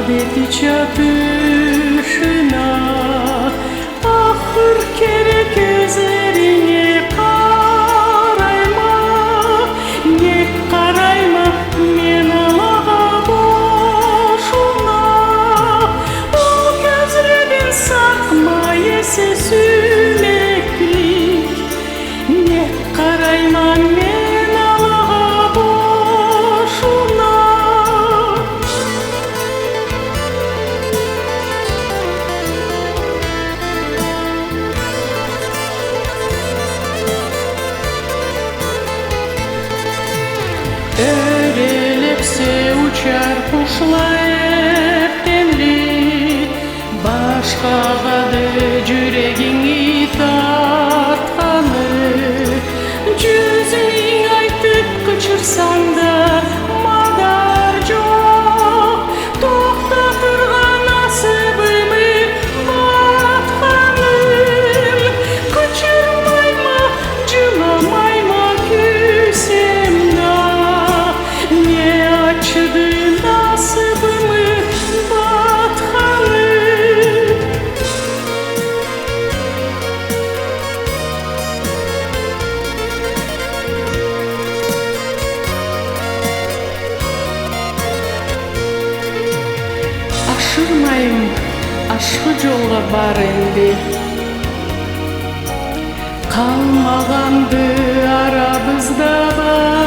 адети чатышына ахыр керек көзлеріңе қарайма, не қарайма мен алаға бошуна. Ол көзлерден сақма есі сүмектілік, не қарайма мен алаға бошуна. Өрелепсе учар кушулар темли, башкагады жүрегиңи тартканы. Жүзүң айтып кычырсаң да мадар жок, токтотурган насыбымы атканым. Кычырмайма, жыламайма күсем да, не ачыды насыбымы батканым. Ашырмайым, ашкы жолго бар энди, калмаганды арабызда бар.